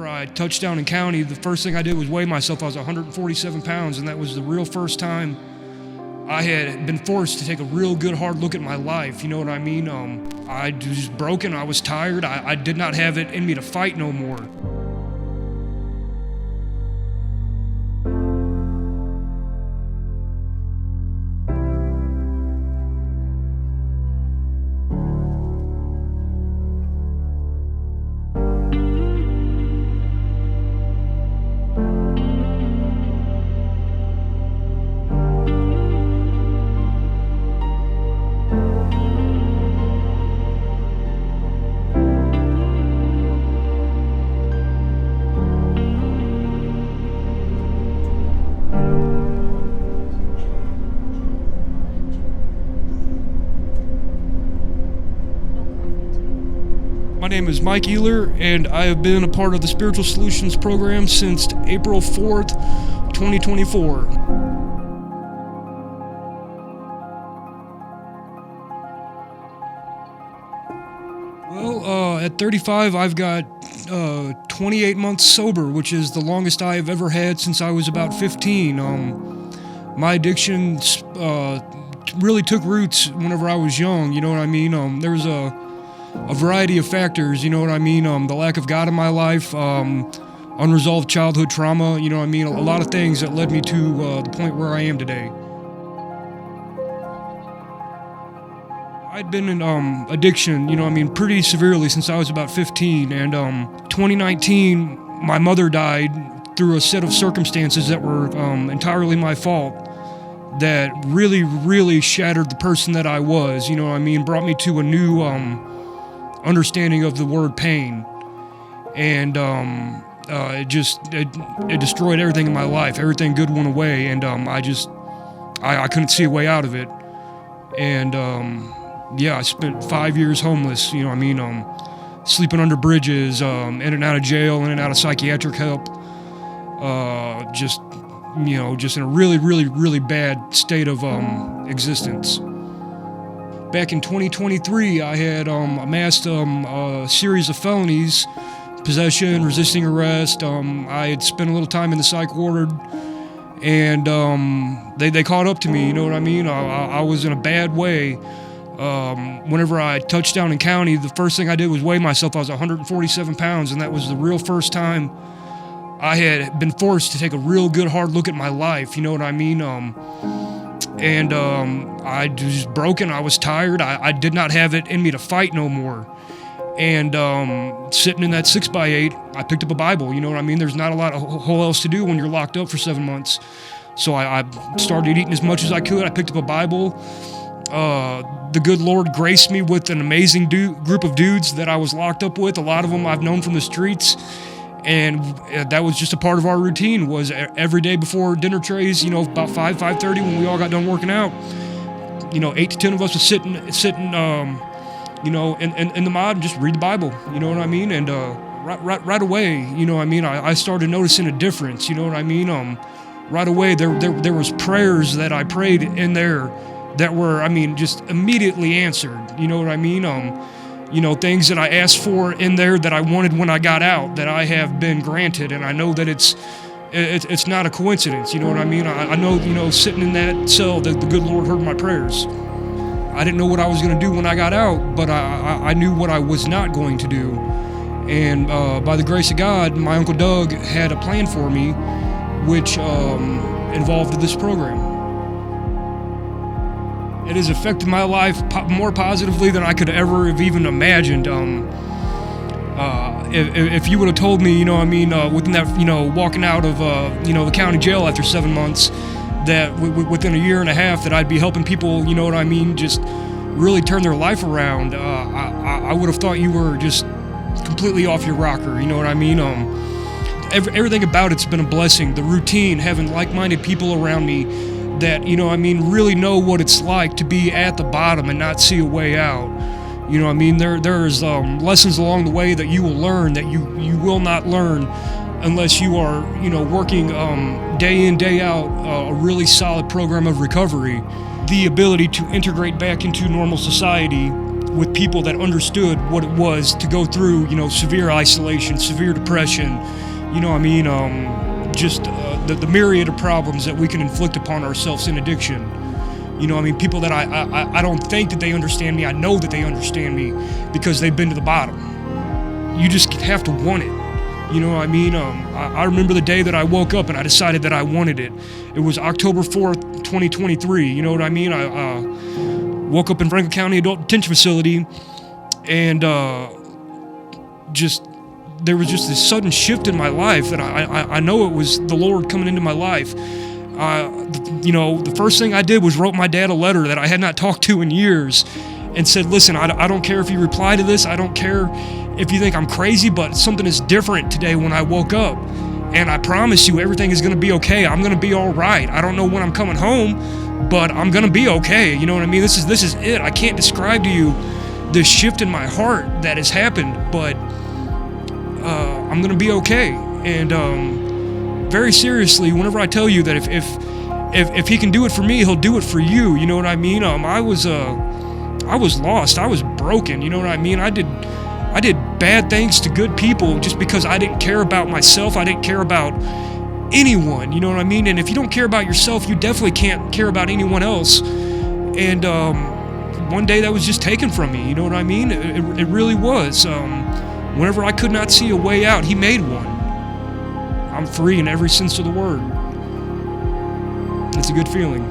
Whenever I touched down in county, the first thing I did was weigh myself. I was 147 pounds, and that was the real first time I had been forced to take a real good hard look at my life. You know what I mean? I was just broken. I was tired. I did not have it in me to fight no more. My name is Mikey, and I have been a part of the Spiritual Solutions program since April 4th, 2024. Well, at 35, I've got 28 months sober, which is the longest I have ever had since I was about 15. My addiction really took roots whenever I was young, you know what I mean? There was a variety of factors, you know what I mean? The lack of God in my life, unresolved childhood trauma, you know what I mean? A lot of things that led me to the point where I am today. I'd been in addiction, you know what I mean, pretty severely since I was about 15, and 2019, my mother died through a set of circumstances that were entirely my fault, that really, really shattered the person that I was, you know what I mean? Brought me to a new understanding of the word pain, and it destroyed everything in my life. Everything good went away, and I couldn't see a way out of it. And I spent 5 years homeless, you know what I mean, sleeping under bridges, in and out of jail, in and out of psychiatric help, just in a really, really, really bad state of existence. Back in 2023, I had amassed a series of felonies, possession, resisting arrest. I had spent a little time in the psych ward, and they caught up to me, you know what I mean? I was in a bad way. Whenever I touched down in county, the first thing I did was weigh myself. I was 147 pounds, and that was the real first time I had been forced to take a real good hard look at my life, you know what I mean? I was broken. I was tired. I did not have it in me to fight no more. And sitting in that 6x8, I picked up a Bible. You know what I mean? There's not a lot of whole else to do when you're locked up for 7 months. So I started eating as much as I could. I picked up a Bible. The good Lord graced me with an amazing group of dudes that I was locked up with. A lot of them I've known from the streets. And that was just a part of our routine, was every day before dinner trays, you know, about 5:30 when we all got done working out, you know, 8 to 10 of us would sit in the mod and just read the Bible, you know what I mean? And right away, you know what I mean, I started noticing a difference, you know what I mean? Right away, there was prayers that I prayed in there that were, just immediately answered, you know what I mean? Things that I asked for in there that I wanted when I got out, that I have been granted, and I know that it's not a coincidence, you know what I mean? I know, sitting in that cell, that the good Lord heard my prayers. I didn't know what I was going to do when I got out, but I knew what I was not going to do. And by the grace of God, my Uncle Doug had a plan for me, which involved this program. It has affected my life more positively than I could ever have even imagined. If you would have told me, within that, walking out of, the county jail after 7 months, that within a year and a half that I'd be helping people, you know what I mean, just really turn their life around, I would have thought you were just completely off your rocker, you know what I mean? Everything about it's been a blessing. The routine, having like-minded people around me that, really know what it's like to be at the bottom and not see a way out. You know what I mean? There's lessons along the way that you will learn that you will not learn unless you are, working day in, day out, a really solid program of recovery. The ability to integrate back into normal society with people that understood what it was to go through, severe isolation, severe depression, just the myriad of problems that we can inflict upon ourselves in addiction. People that I don't think that they understand me. I know that they understand me because they've been to the bottom. You just have to want it. I remember the day that I woke up and I decided that I wanted it. It was October 4th, 2023. You know what I mean? I woke up in Franklin County Adult Detention Facility, and there was just this sudden shift in my life that I know it was the Lord coming into my life. The first thing I did was wrote my dad a letter that I had not talked to in years and said, listen, I don't care if you reply to this. I don't care if you think I'm crazy, but something is different today when I woke up. And I promise you everything is going to be okay. I'm going to be all right. I don't know when I'm coming home, but I'm going to be okay. You know what I mean? This is it. I can't describe to you the shift in my heart that has happened, but I'm going to be okay. And very seriously, whenever I tell you that if he can do it for me, he'll do it for you. You know what I mean? I was lost. I was broken. You know what I mean? I did bad things to good people just because I didn't care about myself. I didn't care about anyone. You know what I mean? And if you don't care about yourself, you definitely can't care about anyone else. And one day that was just taken from me. You know what I mean? It really was. Whenever I could not see a way out, he made one. I'm free in every sense of the word. It's a good feeling.